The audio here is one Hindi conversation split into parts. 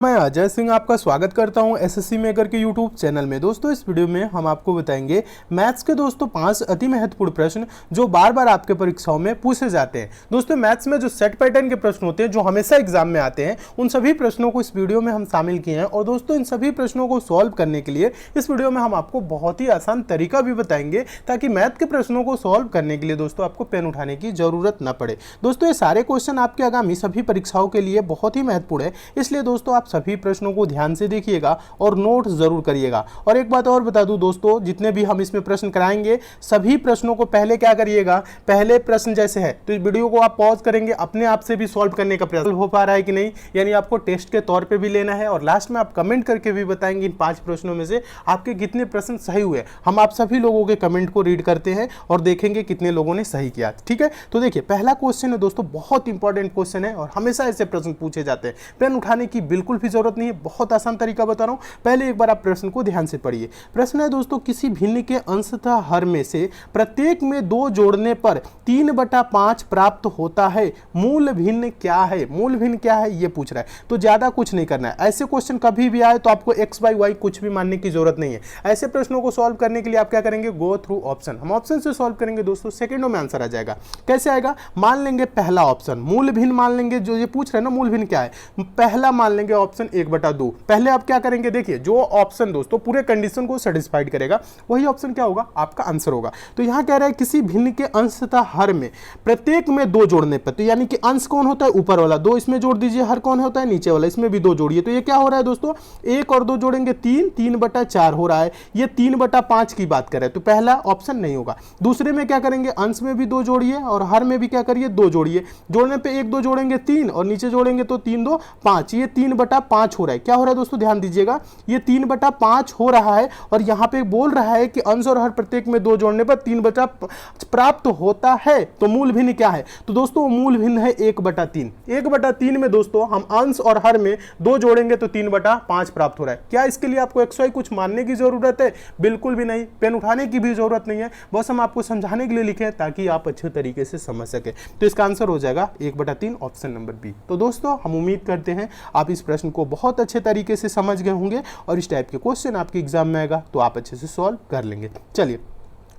मैं अजय सिंह आपका स्वागत करता हूं एसएससी मेकर के यूट्यूब चैनल में। दोस्तों इस वीडियो में हम आपको बताएंगे मैथ्स के दोस्तों 5 अति महत्वपूर्ण प्रश्न जो बार बार आपके परीक्षाओं में पूछे जाते हैं। दोस्तों मैथ्स में जो सेट पैटर्न के प्रश्न होते हैं जो हमेशा एग्जाम में आते हैं उन सभी प्रश्नों को इस वीडियो में हम शामिल किए हैं। और दोस्तों इन सभी प्रश्नों को सॉल्व करने के लिए इस वीडियो में हम आपको बहुत ही आसान तरीका भी बताएंगे ताकि मैथ के प्रश्नों को सॉल्व करने के लिए दोस्तों आपको पेन उठाने की जरूरत न पड़े। दोस्तों ये सारे क्वेश्चन आपके आगामी सभी परीक्षाओं के लिए बहुत ही महत्वपूर्ण है, इसलिए दोस्तों सभी प्रश्नों को ध्यान से देखिएगा और नोट जरूर करिएगा। और एक बात और बता दूं दोस्तों, जितने भी हम इसमें प्रश्न कराएंगे सभी प्रश्नों को पहले क्या करिएगा, पहले प्रश्न जैसे है तो इस वीडियो को आप पॉज करेंगे, अपने आप से भी सॉल्व करने का प्रयास हो पा रहा है कि नहीं, यानी आपको टेस्ट के तौर पे भी लेना है। और लास्ट में आप कमेंट करके भी बताएंगे इन 5 प्रश्नों में से आपके कितने प्रश्न सही हुए। हम आप सभी लोगों के कमेंट को रीड करते हैं और देखेंगे कितने लोगों ने सही किया। ठीक है, तो देखिए पहला क्वेश्चन है दोस्तों, बहुत इंपॉर्टेंट क्वेश्चन है और हमेशा ऐसे प्रश्न पूछे जाते हैं। पेन उठाने की बिल्कुल भी जरूरत नहीं है, बहुत आसान तरीका बता रहा हूं। पहले एक बार आप प्रश्न को ध्यान से पढ़िए। प्रश्न है दोस्तों, किसी भिन्न के अंशतः हर में से प्रत्येक में 2 जोड़ने पर 3/5 प्राप्त होता है, मूल भिन्न क्या है। मूल भिन्न क्या है ये पूछ रहा है, तो ज्यादा कुछ नहीं करना है। ऐसे क्वेश्चन कभी भी आए तो आपको x by y कुछ भी मानने की जरूरत नहीं है। ऐसे प्रश्नों को सॉल्व करने के लिए आप क्या करेंगे, गो थ्रू ऑप्शन। हम ऑप्शन से सॉल्व करेंगे दोस्तों, सेकंडों में आंसर आ जाएगा। कैसे आएगा, मान लेंगे पहला ऑप्शन मूल भिन्न मान लेंगे, जो ये पूछ रहे हैं ना मूल भिन्न क्या है, पहला मान लेंगे ऑप्शन 1/2। पहले आप क्या करेंगे, देखिए जो ऑप्शन दोस्तों पूरे कंडीशन को सेटिस्फाइड करेगा वही ऑप्शन क्या होगा, आपका आंसर होगा। तो यहां कह रहा है किसी भिन्न के अंश तथा हर में प्रत्येक में 2 जोड़ने पर, तो यानी कि अंश कौन होता है, ऊपर वाला 2 इसमें जोड़ दीजिए, हर कौन होता है, नीचे वाला, इसमें भी 2 जोड़िए। तो ये क्या हो रहा है दोस्तों, 1 और 2 जोड़ेंगे 3, 3/4 हो रहा है। ये 3/5 की बात कर रहे हैं, तो पहला ऑप्शन नहीं होगा। दूसरे में क्या करेंगे, अंश में भी 2 जोड़िए और हर में भी क्या करिए 2 जोड़िए। जोड़ने पे 1 2 जोड़ेंगे 3 और नीचे जोड़ेंगे तो 3 2 5, ये 3/5 हो रहा है। क्या हो रहा है दोस्तों, ध्यान दीजिएगा, ये 3/5 हो रहा है और यहां पे बोल रहा है कि अंश और हर प्रत्येक में 2 जोड़ने पर 3/5 प्राप्त होता है। तो मूल भिन्न क्या है, तो दोस्तों मूल भिन्न है 1/3। 1/3 में दोस्तों हम अंश और हर में 2 जोड़ेंगे तो 3/5 प्राप्त हो रहा है। क्या इसके लिए आपको XY कुछ मानने की जरूरत है, बिल्कुल भी नहीं। पेन उठाने की भी जरूरत नहीं है, बस हम आपको समझाने के लिए लिखे हैं ताकि आप अच्छे तरीके से समझ सके। तो इसका आंसर हो जाएगा 1/3 ऑप्शन नंबर बी। तो दोस्तों हम उम्मीद करते हैं आप इस प्रश्न को बहुत अच्छे तरीके से समझ गए होंगे और इस टाइप के क्वेश्चन आपके एग्जाम में आएगा तो आप अच्छे से सॉल्व कर लेंगे। चलिए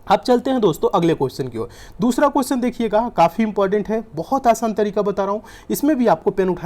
अब चलते हैं दोस्तों अगले क्वेश्चन की ओर। दूसरा क्वेश्चन देखिएगा, काफी इंपॉर्टेंट है, बहुत आसान तरीका बता रहा हूं, इसमें भी आपको पेन उठा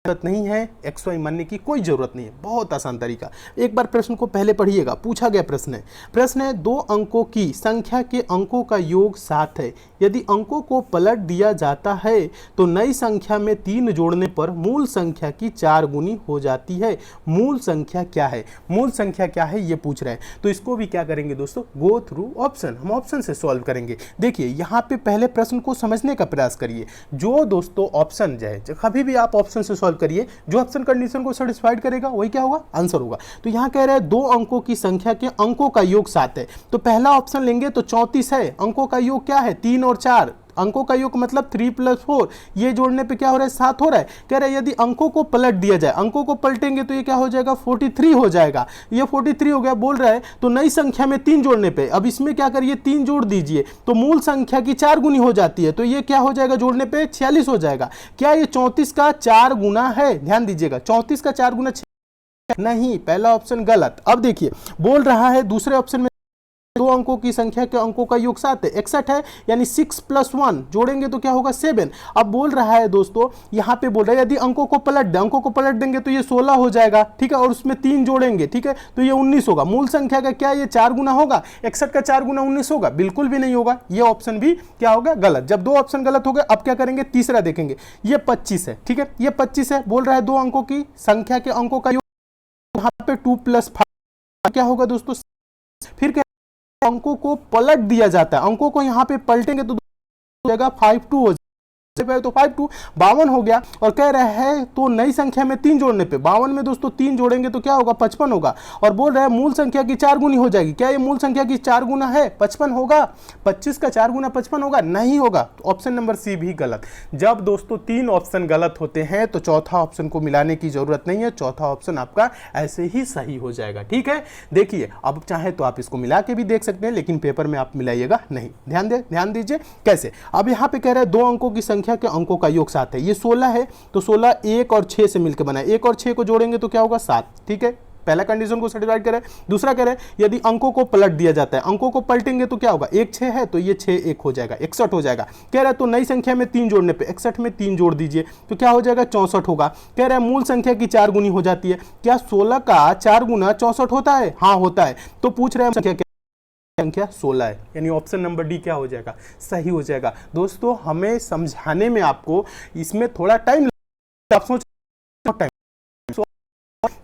जरूरत नहीं है, XY मानने की कोई जरूरत नहीं है, बहुत आसान तरीका। एक बार प्रश्न को पहले पढ़िएगा। पूछा गया प्रश्न है 2 अंकों की संख्या के अंकों का योग 7 है। यदि अंकों को पलट दिया जाता है तो नई संख्या में 3 जोड़ने पर मूल संख्या की 4 गुनी हो जाती है। मूल संख्या क्या है, मूल संख्या क्या है ये पूछ रहे हैं। तो इसको भी क्या करेंगे दोस्तों, गो थ्रू ऑप्शन। हम ऑप्शन से सॉल्व करेंगे। देखिए यहाँ पे पहले प्रश्न को समझने का प्रयास करिए। जो दोस्तों ऑप्शन जो है, कभी भी आप ऑप्शन से करिए, जो ऑप्शन कंडीशन को सेटिस्फाइड करेगा वही क्या होगा, आंसर होगा। तो यहां कह रहे हैं 2 अंकों की संख्या के अंकों का योग 7 है। तो पहला ऑप्शन लेंगे तो 34 है। अंकों का योग क्या है, 3 और 4, अंकों का योग मतलब 3 + 4, ये जोड़ने पे क्या हो रहा है, 7 हो रहा है। कह रहा है यदि अंकों को पलट दिया जाए, अंकों को पलटेंगे तो ये क्या हो जाएगा, 43 हो जाएगा। ये 43 हो गया, बोल रहा है तो नई संख्या में 3 जोड़ने पे, अब इसमें क्या करिए 3 जोड़ दीजिए तो मूल संख्या की 4 गुनी हो जाती है। तो ये क्या हो जाएगा, जोड़ने पे 46 हो जाएगा। क्या ये 34 का 4 गुना है, ध्यान दीजिएगा, 34 का 4 गुना नहीं, पहला ऑप्शन गलत। अब देखिए बोल रहा है दूसरे ऑप्शन में 2 अंकों की संख्या के अंकों का योग 7 है, 61 है, यानी 6 + 1 जोड़ेंगे तो क्या होगा 7। अब बोल रहा है दोस्तों, यहां पे बोल रहा है यदि अंकों को पलट दें, अंकों को पलट देंगे तो ये 16 हो जाएगा, ठीक है, और उसमें 3 जोड़ेंगे, ठीक है, तो ये 19 होगा। मूल संख्या का क्या ये 4 गुना होगा, 61 का 4 गुना 19 होगा, बिल्कुल भी नहीं होगा। ये ऑप्शन भी क्या होगा, गलत। जब 2 ऑप्शन गलत हो गए, अब क्या करेंगे, तीसरा देखेंगे। ये 25 है, ठीक है, ये 25 है, बोल रहा है 2 अंकों की संख्या के अंकों का योग, यहां पे 2 + 5 क्या होगा दोस्तों, फिर क्या अंकों को पलट दिया जाता है, अंकों को यहां पे पलटेंगे तो जगह 52 हो जाएगा, तो 52 52 हो गया। और कह रहा है तो नई संख्या में 3 जोड़ने पे, 52 में दोस्तों 3 जोड़ेंगे तो क्या होगा, 55 होगा। और बोल रहा है मूल संख्या की 4 गुनी हो जाएगी। क्या ये मूल संख्या की 4 गुना है, 55 होगा। 25 का 4 गुना 55 होगा, नहीं होगा। तो ऑप्शन नंबर सी भी गलत। जब दोस्तों 3 ऑप्शन गलत होते हैं तो चौथा ऑप्शन को मिलाने की जरूरत नहीं है, चौथा ऑप्शन आपका ऐसे ही सही हो जाएगा, ठीक है। देखिए अब चाहे तो आप इसको मिला के भी देख सकते हैं, लेकिन पेपर में आप मिलाइएगा नहीं। ध्यान दीजिए कैसे। अब यहाँ पे कह रहा है 2 अंकों की संख्या संख्या के अंकों का योग 7 है। ये 16 है तो 16 1 और 6 से मिलकर बना है, 1 और 6 को जोड़ेंगे तो क्या होगा 7। ठीक है, पहला कंडीशन को सेटिस्फाई करें। दूसरा कह रहे हैं यदि अंकों को पलट दिया जाता है, अंकों को पलटेंगे तो क्या होगा, 1 6 है तो ये 6 1 हो जाएगा, 61 हो जाएगा। कह रहा है तो नई संख्या में 3 जोड़ने पे 61 में 3 जोड़ दीजिए तो क्या हो जाएगा 64 होगा। कह रहा है मूल संख्या की 4 गुनी हो जाती है, क्या 16 का 4 गुना 64 होता है? हाँ होता है। तो पूछ रहे हैं संख्या 16 है, यानी ऑप्शन नंबर डी क्या हो जाएगा, सही हो जाएगा। दोस्तों हमें समझाने में आपको इसमें थोड़ा टाइम, आप सोच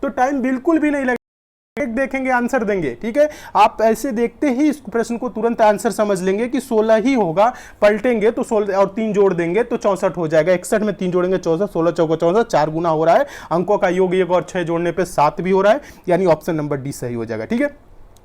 तो टाइम बिल्कुल भी नहीं लगेगा, एक देखेंगे आंसर देंगे। ठीक है, आप ऐसे देखते ही इस प्रश्न को तुरंत आंसर समझ लेंगे कि 16 ही होगा, पलटेंगे तो 16 और 3 जोड़ देंगे तो 64 हो जाएगा। 61 में 3 जोड़ेंगे 64, 16 चौका 64, 4 गुना हो रहा है, अंकों का योग 1 और 6 जोड़ने पे 7 भी हो रहा है, यानी ऑप्शन नंबर डी सही हो जाएगा। ठीक है,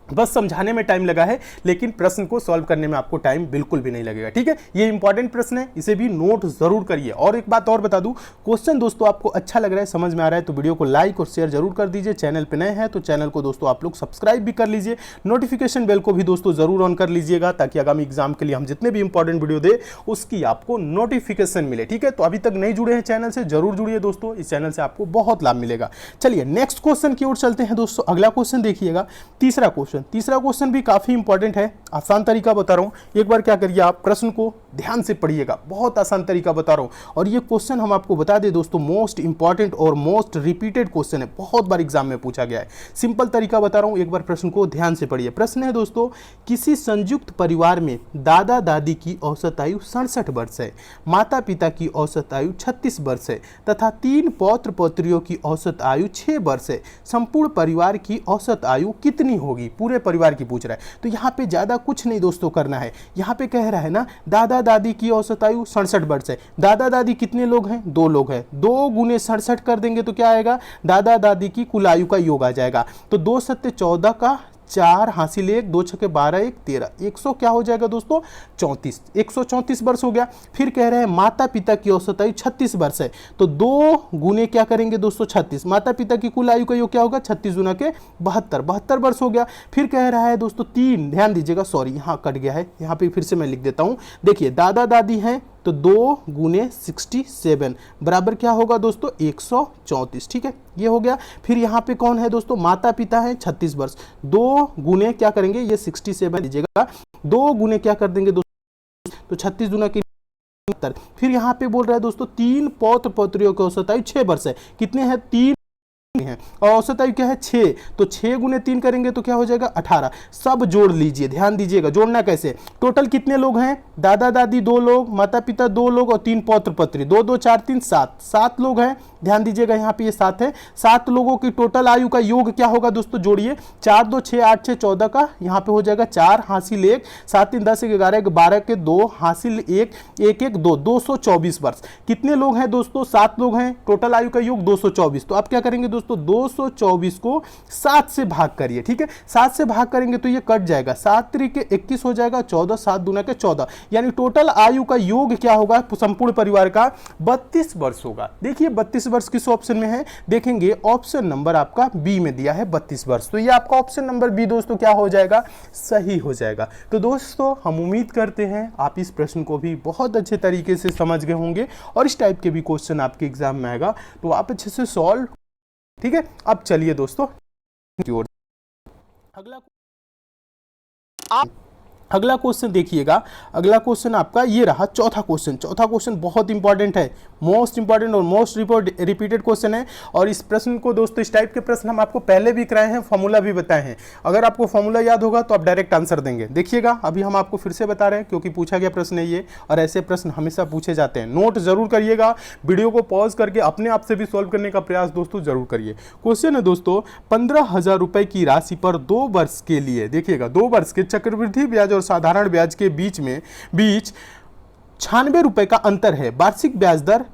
बस समझाने में टाइम लगा है लेकिन प्रश्न को सॉल्व करने में आपको टाइम बिल्कुल भी नहीं लगेगा। ठीक है, ये इंपॉर्टेंट प्रश्न है, इसे भी नोट जरूर करिए। और एक बात और बता दूं, क्वेश्चन दोस्तों आपको अच्छा लग रहा है, समझ में आ रहा है तो वीडियो को लाइक और शेयर जरूर कर दीजिए। चैनल पे नए हैं तो चैनल को दोस्तों आप लोग सब्सक्राइब भी कर लीजिए, नोटिफिकेशन बेल को भी दोस्तों जरूर ऑन कर लीजिएगा ताकि आगामी एग्जाम के लिए हम जितने भी इंपॉर्टेंट वीडियो दे उसकी आपको नोटिफिकेशन मिले। ठीक है, तो अभी तक नहीं जुड़े हैं चैनल से जरूर जुड़िए दोस्तों, इस चैनल से आपको बहुत लाभ मिलेगा। चलिए नेक्स्ट क्वेश्चन की ओर चलते हैं दोस्तों। अगला क्वेश्चन देखिएगा, तीसरा क्वेश्चन भी काफी इंपॉर्टेंट है, आसान तरीका बता रहा हूं। एक बार क्या करिए, आप प्रश्न को ध्यान से पढ़िएगा, बहुत आसान तरीका बता रहा हूं। और ये क्वेश्चन हम आपको बता दें दोस्तों, मोस्ट इंपॉर्टेंट और मोस्ट रिपीटेड क्वेश्चन है, बहुत बार एग्जाम में पूछा गया है। सिंपल तरीका बता रहा हूं, एक बार प्रश्न को ध्यान से पढ़िए। प्रश्न है दोस्तों, किसी संयुक्त परिवार में दादा दादी की औसत आयु 67 वर्ष है, माता पिता की औसत आयु 36 वर्ष है तथा 3 पौत्र पौत्रियों की औसत आयु 6 वर्ष है। संपूर्ण परिवार की औसत आयु कितनी होगी? पूरे परिवार की पूछ रहा है, तो यहाँ पे ज्यादा कुछ नहीं दोस्तों करना है। यहाँ पे कह रहा है ना, दादा दादी की औसत आयु 67 वर्ष है। दादा दादी कितने लोग हैं? 2 लोग हैं। 2 गुने 67 कर देंगे तो क्या आएगा, दादा दादी की कुल आयु का योग आ जाएगा। तो 2 सत्ते 14 का 4 हासिल 1, 2 छक्के 12 1 13, 100 क्या हो जाएगा दोस्तों 34, 134 वर्ष हो गया। फिर कह रहे हैं माता पिता की औसत आयु 36 वर्ष है, तो 2 गुने क्या करेंगे दोस्तों 36, माता पिता की कुल आयु का योग क्या होगा 36 गुना के 72 वर्ष हो गया। फिर कह रहा है दोस्तों 3, ध्यान दीजिएगा, सॉरी यहाँ कट गया है, यहाँ पे फिर से मैं लिख देता हूँ। देखिए दादा दादी हैं तो 2 गुने 67 बराबर क्या होगा दोस्तों 134। ठीक है, ये हो गया। फिर यहाँ पे कौन है दोस्तों, माता पिता हैं 36 वर्ष, 2 गुने क्या करेंगे, ये 67 दीजिएगा, 2 गुने क्या कर देंगे दोस्तों, तो 36 गुना की। फिर यहाँ पे बोल रहा है दोस्तों 3 पौत्र पौत्रियों की औसत आयु 6 वर्ष है। कितने हैं, 3 है और औसत आयु क्या है 6, तो 6 गुने 3 करेंगे तो क्या हो जाएगा 18। सब जोड़ लीजिए, ध्यान दीजिएगा जोड़ना कैसे, टोटल कितने लोग हैं, दादा दादी 2 लोग, माता पिता 2 लोग और 3 पौत्र पौत्री, 2 2 4 3 7 लोग हैं। ध्यान दीजिएगा यहाँ पे ये 7 है। 7 लोगों की टोटल आयु का योग क्या होगा दोस्तों, जोड़िए 4 2 6 8 6 14 का यहाँ पे हो जाएगा 4 हासिल 1, 7 3 10 11 12 के 2 हासिल 1 1 1 2, 224 वर्ष। कितने लोग हैं दोस्तों, 7 लोग हैं, टोटल आयु का योग 224। तो आप क्या करेंगे दोस्तों 224 को 7 से भाग करिए। ठीक है, 7 से भाग करेंगे तो ये कट जाएगा, 7 त्रिक 21 हो जाएगा, 14 7 दूना के 14, यानी टोटल आयु का योग क्या होगा संपूर्ण परिवार का 32 वर्ष होगा। देखिए 32 वर्ष किस ऑप्शन में है, देखेंगे ऑप्शन नंबर आपका बी में दिया है 32 वर्ष, तो ये आपका ऑप्शन नंबर बी दोस्तों क्या हो जाएगा, सही हो जाएगा। तो दोस्तों हम उम्मीद करते हैं आप इस प्रश्न को भी बहुत अच्छे तरीके से समझ गए होंगे और इस टाइप के भी क्वेश्चन आपके एग्जाम में आएगा तो आप अच्छे से सॉल्व। ठीक है, अब चलिए दोस्तों अगला क्वेश्चन देखिएगा। अगला क्वेश्चन आपका ये रहा, चौथा क्वेश्चन बहुत इंपॉर्टेंट है, मोस्ट इंपॉर्टेंट और मोस्ट रिपीटेड क्वेश्चन है। और इस प्रश्न को दोस्तों, इस टाइप के प्रश्न हम आपको पहले भी कराए हैं, फॉर्मूला भी बताए हैं। अगर आपको फॉर्मूला याद होगा तो आप डायरेक्ट आंसर देंगे। देखिएगा अभी हम आपको फिर से बता रहे हैं क्योंकि पूछा गया प्रश्न है ये, और ऐसे प्रश्न हमेशा पूछे जाते हैं। नोट जरूर करिएगा, वीडियो को पॉज करके अपने आप से भी सॉल्व करने का प्रयास दोस्तों जरूर करिए। क्वेश्चन है दोस्तों, 15,000 रुपए की राशि पर 2 वर्ष के लिए, देखिएगा 2 वर्ष के चक्रवृद्धि ब्याज और साधारण ब्याज के बीच 96 रुपए का अंतर है, वार्षिक ब्याज दर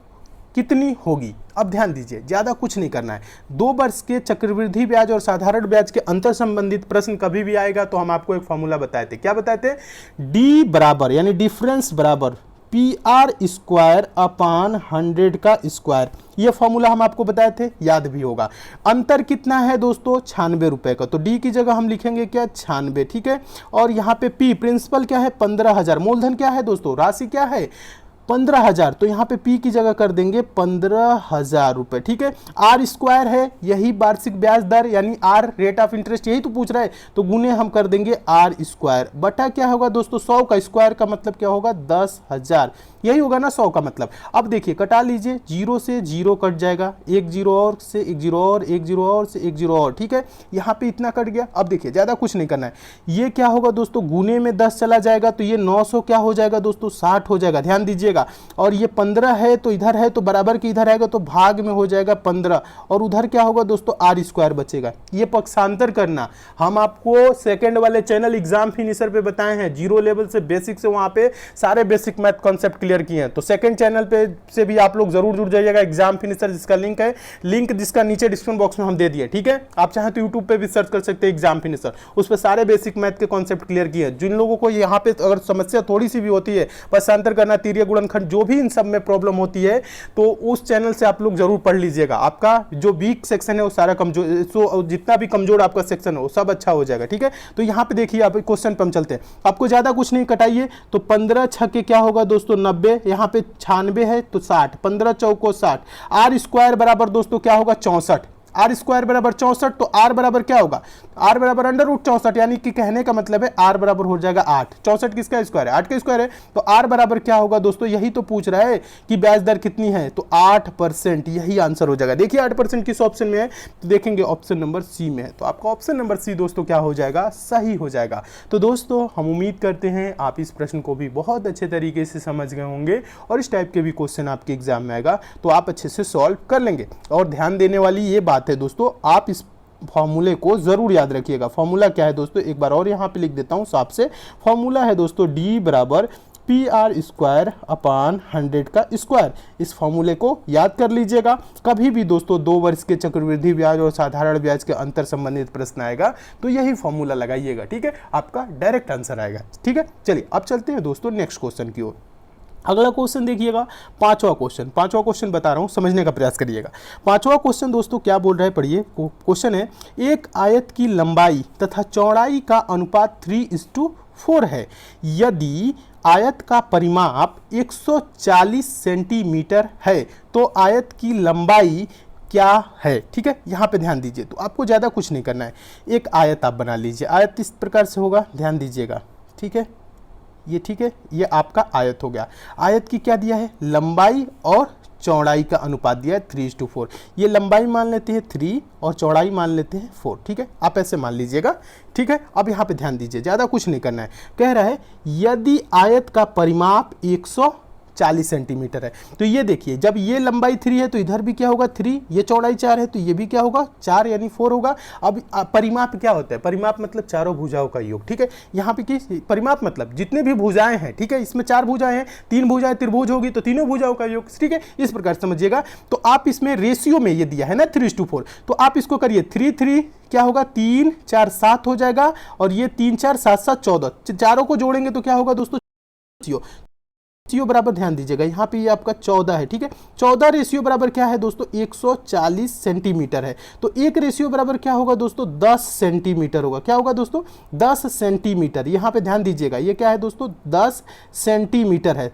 कितनी होगी? अब ध्यान दीजिए, ज्यादा कुछ नहीं करना है। 2 वर्ष के चक्रवृद्धि ब्याज और साधारण ब्याज के अंतर संबंधित प्रश्न कभी भी आएगा तो हम आपको एक फॉर्मूला बताए थे। क्या बताए थे, डी बराबर यानी डिफरेंस बराबर PR² अपान 100 का स्क्वायर, ये फॉर्मूला हम आपको बताए थे, याद भी होगा। अंतर कितना है दोस्तों, 96 रुपए का, तो डी की जगह हम लिखेंगे क्या 96। ठीक है, और यहाँ पे P प्रिंसिपल क्या है 15,000, मूलधन क्या है दोस्तों, राशि क्या है 15,000, तो यहाँ पे P की जगह कर देंगे 15,000 रुपए, ठीक है। आर स्क्वायर है, यही वार्षिक ब्याज दर यानी आर रेट ऑफ इंटरेस्ट, यही तो पूछ रहा है, तो गुने हम कर देंगे आर स्क्वायर बटा क्या होगा दोस्तों 100 का स्क्वायर का मतलब क्या होगा 10,000, यही होगा ना 100 का मतलब। अब देखिए कटा लीजिए, 0 से 0 कट जाएगा, एक जीरो और से एक जीरो और, एक जीरो और से एक जीरो और, ठीक है। यहाँ पे इतना कट गया। अब देखिए ज़्यादा कुछ नहीं करना है, ये क्या होगा दोस्तों गुने में 10 चला जाएगा तो ये 900 क्या हो जाएगा दोस्तों 60 हो जाएगा, ध्यान दीजिएगा। और ये 15 है तो इधर है तो बराबर के इधर आएगा तो भाग में हो जाएगा 15, और उधर क्या होगा दोस्तों आर स्क्वायर बचेगा। ये पक्षांतर करना हम आपको सेकंड वाले चैनल एग्जाम फिनिशर पे बताए हैं, जीरो लेवल से बेसिक से वहां पे सारे बेसिक मैथ कॉन्सेप्ट क्लियर किए हैं, तो सेकंड चैनल पे से भी आप लोग जरूर जुड़ जाइएगा, एग्जाम फिनिशर जिसका लिंक जिसका नीचे डिस्क्रिप्शन बॉक्स में हम दे दिए, ठीक है। आप चाहे तो यूट्यूब पे भी सर्च कर सकते हैं एग्जाम फिनिशर, उस पर सारे बेसिक मैथ के कॉन्सेप्ट क्लियर किए हैं। जिन लोगों को यहाँ पे अगर समस्या थोड़ी सी भी होती है, पक्षांतर करना, तीर्य गुणनखंड, जो भी इन सब में प्रॉब्लम होती है, तो उस चैनल से आप लोग जरूर पढ़ लीजिएगा। आपका जो वीक सेक्शन है वो सारा कमजोर, जितना भी कमजोर आपका सेक्शन है वो सब अच्छा हो जाएगा, ठीक है। तो यहाँ पे देखिए आप क्वेश्चन पे हम चलते हैं, आपको ज्यादा कुछ नहीं कटाइए, तो 15 छक्के क्या होगा दोस्तों 90, यहाँ पे 96 है तो 60, 15 चौको 60, आर स्क्वायर बराबर दोस्तों क्या होगा 64, आर स्क्वायर बराबर 64, तो आर बराबर क्या होगा, आर बराबर अंडर रूट 64, यानी कि कहने का मतलब है आर बराबर हो जाएगा 8, 64 किसका स्क्वायर है 8 का स्क्वायर है, तो आर बराबर क्या होगा दोस्तों, यही तो पूछ रहा है कि ब्याज दर कितनी है, तो 8%, यही आंसर हो जाएगा। देखिए 8% किस ऑप्शन में है, तो देखेंगे ऑप्शन नंबर सी में है, तो आपका ऑप्शन नंबर सी दोस्तों क्या हो जाएगा, सही हो जाएगा। तो दोस्तों हम उम्मीद करते हैं आप इस प्रश्न को भी बहुत अच्छे तरीके से समझ गए होंगे, और इस टाइप के भी क्वेश्चन आपके एग्जाम में आएगा तो आप अच्छे से सॉल्व कर लेंगे। और ध्यान देने वाली ये बात है दोस्तों, आप इस फॉर्मूले को जरूर याद रखिएगा। फॉर्मूला क्या है दोस्तों, एक बार और यहाँ पे लिख देता हूँ साफ से, फॉर्मूला है दोस्तों डी बराबर पी आर स्क्वायर अपान 100 का स्क्वायर। इस फॉर्मूले को याद कर लीजिएगा। कभी भी दोस्तों 2 वर्ष के चक्रवृद्धि ब्याज और साधारण ब्याज के अंतर संबंधित प्रश्न आएगा तो यही फॉर्मूला लगाइएगा, ठीक है, आपका डायरेक्ट आंसर आएगा, ठीक है। चलिए अब चलते हैं दोस्तों नेक्स्ट क्वेश्चन की ओर। अगला क्वेश्चन देखिएगा, पांचवा क्वेश्चन बता रहा हूं, समझने का प्रयास करिएगा। पांचवा क्वेश्चन दोस्तों क्या बोल रहा है, पढ़िए। क्वेश्चन है, एक आयत की लंबाई तथा चौड़ाई का अनुपात 3:4 है। यदि आयत का परिमाप 140 सेंटीमीटर है तो आयत की लंबाई क्या है, ठीक है। यहाँ पे ध्यान दीजिए, तो आपको ज़्यादा कुछ नहीं करना है, एक आयत आप बना लीजिए। आयत इस प्रकार से होगा, ध्यान दीजिएगा, ठीक है, ये ठीक है, ये आपका आयत हो गया। आयत की क्या दिया है, लंबाई और चौड़ाई का अनुपात दिया है 3:4। ये लंबाई मान लेते हैं 3 और चौड़ाई मान लेते हैं 4, ठीक है, आप ऐसे मान लीजिएगा, ठीक है। अब यहाँ पे ध्यान दीजिए, ज़्यादा कुछ नहीं करना है। कह रहा है यदि आयत का परिमाप 140 सेंटीमीटर है, तो ये देखिए जब ये लंबाई 3 है तो इधर भी क्या होगा 3, ये चौड़ाई 4 है तो ये भी क्या होगा 4 यानी 4 होगा। अब परिमाप क्या होता है, परिमाप मतलब चारों भुजाओं का योग, ठीक है। यहाँ पे किस परिमाप मतलब जितने भी भुजाएं हैं, ठीक है, इसमें 4 भुजाएं हैं, 3 भुजाएं त्रिभुज होगी तो तीनों भुजाओं का योग, ठीक है, इस प्रकार समझिएगा। तो आप इसमें रेशियो में ये दिया है ना 3:4, तो आप इसको करिए 3 क्या होगा 3 4 7 हो जाएगा, और ये 3 4 7 7 14, चारों को जोड़ेंगे तो क्या होगा दोस्तों रेशियो बराबर, ध्यान दीजिएगा यहाँ पे ये आपका 14 है, ठीक है। 14 रेशियो बराबर क्या है दोस्तों 140 सेंटीमीटर है, तो एक रेशियो बराबर क्या होगा दोस्तों 10 सेंटीमीटर होगा। क्या होगा दोस्तों 10 सेंटीमीटर, यहाँ पे ध्यान दीजिएगा, ये क्या है दोस्तों 10 सेंटीमीटर है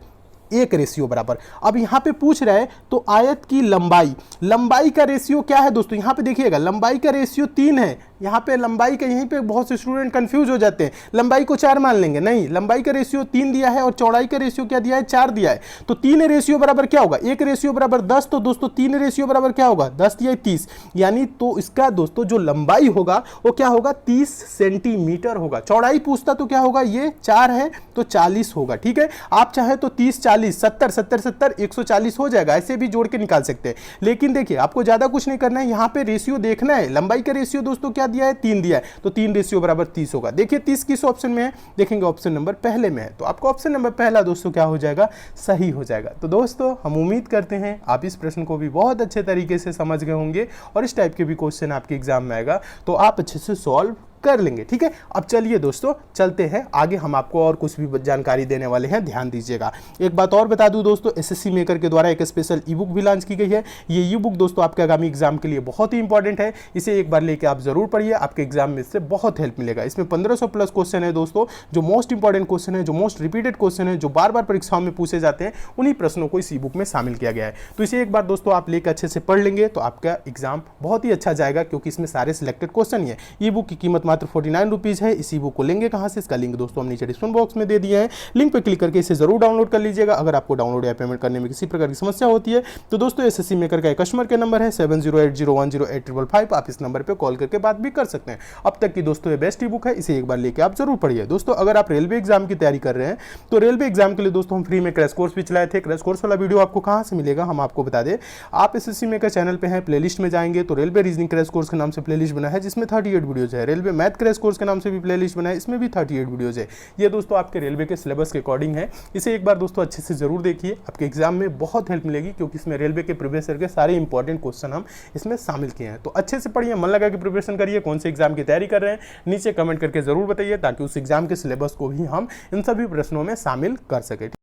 एक रेशियो बराबर। अब यहाँ पे पूछ रहा है तो आयत की लंबाई का रेशियो क्या है दोस्तों, यहाँ पे देखिएगा लंबाई का रेशियो 3 है। यहाँ पे लंबाई का, यहीं पे बहुत से स्टूडेंट कंफ्यूज हो जाते हैं, लंबाई को 4 मान लेंगे, नहीं, लंबाई का रेशियो 3 दिया है और चौड़ाई का रेशियो क्या दिया है 4 दिया है। तो 3 रेशियो बराबर क्या होगा, एक रेशियो बराबर 10, तो दोस्तों 3 रेशियो बराबर क्या होगा 10 या 30, यानी तो इसका दोस्तों जो लंबाई होगा वो क्या होगा 30 सेंटीमीटर होगा। चौड़ाई पूछता तो क्या होगा, ये 4 है तो 40 होगा, ठीक है। आप चाहे तो 30 40 70 70 70 140 हो जाएगा, ऐसे भी जोड़ के निकाल सकते हैं। लेकिन देखिए आपको ज्यादा कुछ नहीं करना है, यहाँ पे रेशियो देखना है। लंबाई का रेशियो दोस्तों क्या दिया है 3 दिया है, तो 3 रेशियो बराबर 30 होगा। देखिए 30 किस ऑप्शन में है, देखेंगे ऑप्शन नंबर पहले में है, तो आपका ऑप्शन नंबर पहला दोस्तों क्या हो जाएगा, सही हो जाएगा। तो दोस्तों हम उम्मीद करते हैं आप इस प्रश्न को भी बहुत अच्छे तरीके से समझ गए होंगे, और इस टाइप के भी क्वेश्चन आपके एग्जाम में आएगा तो आप अच्छे से सॉल्व कर लेंगे। ठीक है, अब चलिए दोस्तों चलते हैं आगे, हम आपको और कुछ भी जानकारी देने वाले हैं, ध्यान दीजिएगा। एक बात और बता दूं दोस्तों, एसएससी मेकर के द्वारा एक स्पेशल ई बुक भी लॉन्च की गई है। ये ई बुक दोस्तों आपके आगामी एग्जाम के लिए बहुत ही इंपॉर्टेंट है, इसे एक बार लेके आप जरूर पढ़िए, आपके एग्जाम में इससे बहुत हेल्प मिलेगा। इसमें 1500 प्लस क्वेश्चन है दोस्तों, जो मोस्ट इंपॉर्टेंट क्वेश्चन है, जो मोस्ट रिपीटेड क्वेश्चन है, जो बार बार परीक्षाओं में पूछे जाते हैं, उन्हीं प्रश्नों को इस ई बुक में शामिल किया गया है। तो इसे एक बार दोस्तों आप लेकर अच्छे से पढ़ लेंगे तो आपका एग्जाम बहुत ही अच्छा जाएगा, क्योंकि इसमें सारे सिलेक्टेड क्वेश्चन ही है। ई बुक की कीमत मात्र 49 रुपीज है। इस ई बुक को लेंगे कहां से, इसका लिंक दोस्तों हम नीचे डिस्क्रिप्शन बॉक्स में दे दिए हैं, लिंक पर क्लिक करके इसे जरूर डाउनलोड कर लीजिएगा। अगर आपको डाउनलोड या पेमेंट करने में किसी प्रकार की समस्या होती है तो दोस्तों एसएससी मेकर का कस्टमर के नंबर है 7080108555, आप इस नंबर पे कॉल करके बात भी कर सकते हैं। अब तक की दोस्तों ये बेस्ट ई बुक है, इसे एक बार लेके आप जरूर पढ़िए। दोस्तों अगर आप रेलवे एग्जाम की तैयारी कर रहे हैं तो रेलवे एग्जाम के लिए दोस्तों हम फ्री में क्रैश कोर्स भी चलाए थे। क्रैश कोर्स वाला वीडियो आपको कहां से मिलेगा हम आपको बता दें, आप एसएससी मेकर चैनल पे हैं, प्लेलिस्ट में जाएंगे तो रेलवे रीजनिंग क्रैश कोर्स के नाम से प्लेलिस्ट बना है, जिसमें 38 वीडियोज है। रेलवे मैथ क्रैश कोर्स के नाम से भी प्लेलिस्ट बना है, इसमें भी 38 वीडियोज है। ये दोस्तों आपके रेलवे के सिलेबस के अकॉर्डिंग है, इसे एक बार दोस्तों अच्छे से जरूर देखिए, आपके एग्जाम में बहुत हेल्प मिलेगी, क्योंकि इसमें रेलवे के प्रीवियस ईयर के सारे इंपॉर्टेंट क्वेश्चन हम इसमें शामिल किए हैं। तो अच्छे से पढ़िए, मन लगा के प्रिपरेशन करिए। कौन से एग्जाम की तैयारी कर रहे हैं नीचे कमेंट करके जरूर बताइए, ताकि उस एग्जाम के सिलेबस को भी हम इन सभी प्रश्नों में शामिल कर सके।